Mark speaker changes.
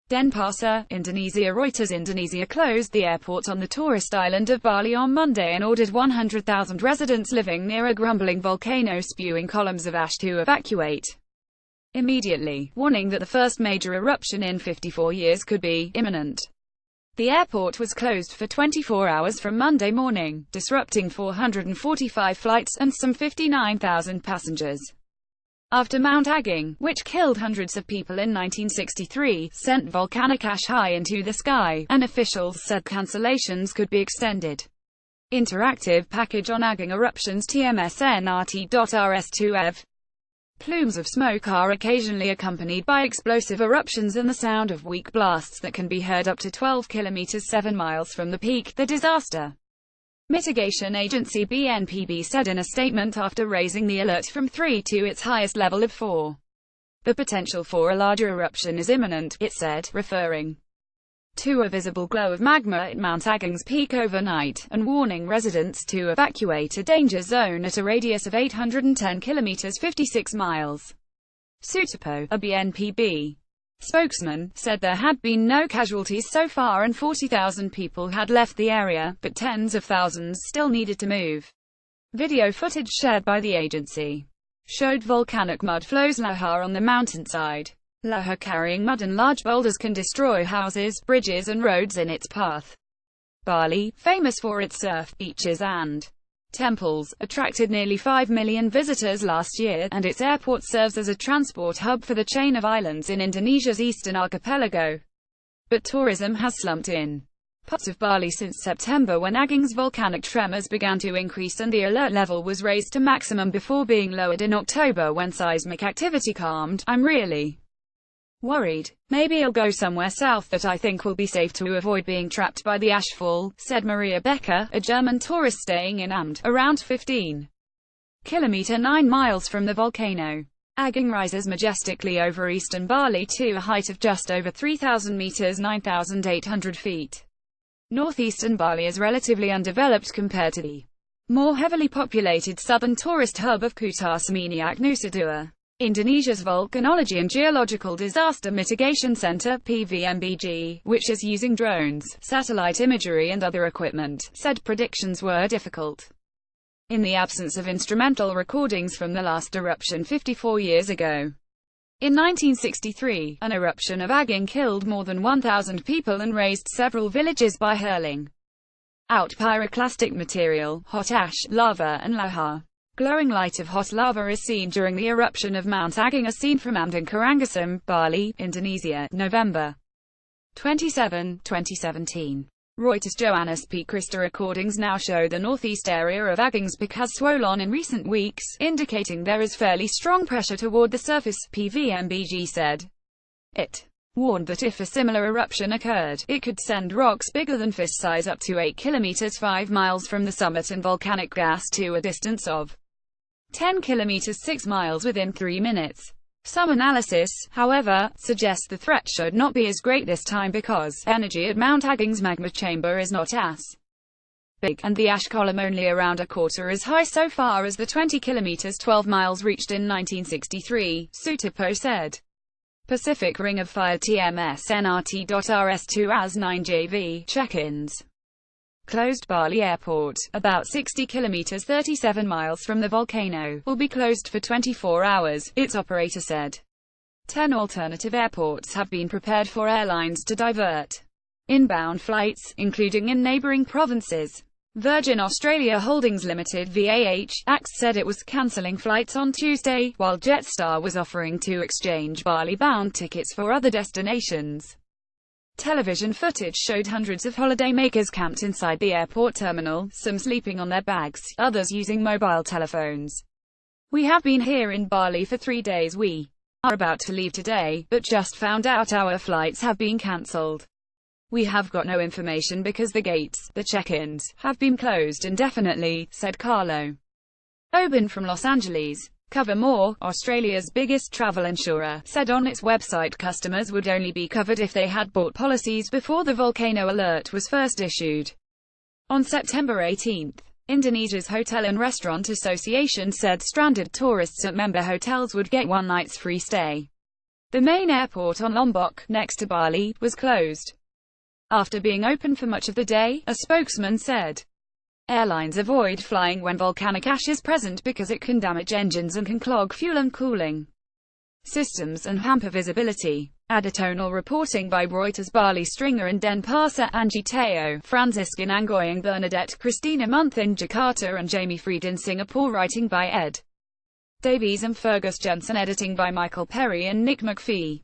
Speaker 1: DENPASAR, Indonesia Reuters Indonesia closed the airport on the tourist island of Bali on Monday and ordered 100,000 residents living near a grumbling volcano spewing columns of ash to evacuate immediately, warning that the first major eruption in 54 years could be imminent. The airport was closed for 24 hours from Monday morning, disrupting 445 flights and some 59,000 passengers. After Mount Agung, which killed hundreds of people in 1963, sent volcanic ash high into the sky, and officials said cancellations could be extended. Interactive package on Agung eruptions tmsnrt.rs2ev. Plumes of smoke are occasionally accompanied by explosive eruptions and the sound of weak blasts that can be heard up to 12 kilometers 7 miles from the peak, the Disaster Mitigation Agency BNPB said in a statement after raising the alert from 3 to its highest level of 4. The potential for a larger eruption is imminent, it said, referring to a visible glow of magma at Mount Agung's peak overnight, and warning residents to evacuate a danger zone at a radius of 810 kilometers 56 miles. Sutopo, a BNPB spokesman, said there had been no casualties so far and 40,000 people had left the area, but tens of thousands still needed to move. Video footage shared by the agency showed volcanic mud flows lahar on the mountainside. Lahar carrying mud and large boulders can destroy houses, bridges and roads in its path. Bali, famous for its surf, beaches and temples, attracted nearly 5 million visitors last year, and its airport serves as a transport hub for the chain of islands in Indonesia's eastern archipelago. But tourism has slumped in parts of Bali since September when Agung's volcanic tremors began to increase and the alert level was raised to maximum before being lowered in October when seismic activity calmed. "I'm really worried. Maybe I'll go somewhere south that I think will be safe to avoid being trapped by the ashfall," said Maria Becker, a German tourist staying in Amt, around 15 km 9 miles from the volcano. Agung rises majestically over eastern Bali to a height of just over 3,000 meters 9,800 feet. Northeastern Bali is relatively undeveloped compared to the more heavily populated southern tourist hub of Kuta Seminyak Nusa Dua. Indonesia's Volcanology and Geological Disaster Mitigation Center (PVMBG), which is using drones, satellite imagery and other equipment, said predictions were difficult in the absence of instrumental recordings from the last eruption 54 years ago. In 1963, an eruption of Agung killed more than 1,000 people and razed several villages by hurling out pyroclastic material, hot ash, lava and lahar. Glowing light of hot lava is seen during the eruption of Mount Agung, as seen from Amt Karangasem, Bali, Indonesia, November 27, 2017. Reuters Johannes P. Christa recordings now show the northeast area of Agung's peak has swollen in recent weeks, indicating there is fairly strong pressure toward the surface, PVMBG said. It warned that if a similar eruption occurred, it could send rocks bigger than fist size up to 8 kilometers 5 miles from the summit and volcanic gas to a distance of 10 kilometers 6 miles within 3 minutes. Some analysis, however, suggests the threat should not be as great this time because energy at Mount Agung's magma chamber is not as big, and the ash column only around a quarter as high so far as the 20 kilometers 12 miles reached in 1963, Sutopo said. Pacific Ring of Fire TMSNRT.RS2 as 9JV check-ins. Closed Bali Airport, about 60 kilometers 37 miles from the volcano, will be closed for 24 hours, its operator said. 10 alternative airports have been prepared for airlines to divert inbound flights, including in neighboring provinces. Virgin Australia Holdings Limited (VAH) said it was cancelling flights on Tuesday, while Jetstar was offering to exchange Bali-bound tickets for other destinations. Television footage showed hundreds of holidaymakers camped inside the airport terminal, some sleeping on their bags, others using mobile telephones. "We have been here in Bali for 3 days. We are about to leave today, but just found out our flights have been cancelled. We have got no information because the gates, the check-ins, have been closed indefinitely," said Carlo Oben from Los Angeles. Cover More, Australia's biggest travel insurer, said on its website customers would only be covered if they had bought policies before the volcano alert was first issued. On September 18, Indonesia's Hotel and Restaurant Association said stranded tourists at member hotels would get one night's free stay. The main airport on Lombok, next to Bali, was closed after being open for much of the day, a spokesman said. Airlines avoid flying when volcanic ash is present because it can damage engines and can clog fuel and cooling systems and hamper visibility. Additional reporting by Reuters. Bali Stringer and Denpasar. Angie Teo, Franciscan Angoyang, Bernadette Christina Month in Jakarta and Jamie Fried in Singapore. Writing by Ed Davies and Fergus Jensen. Editing by Michael Perry and Nick McPhee.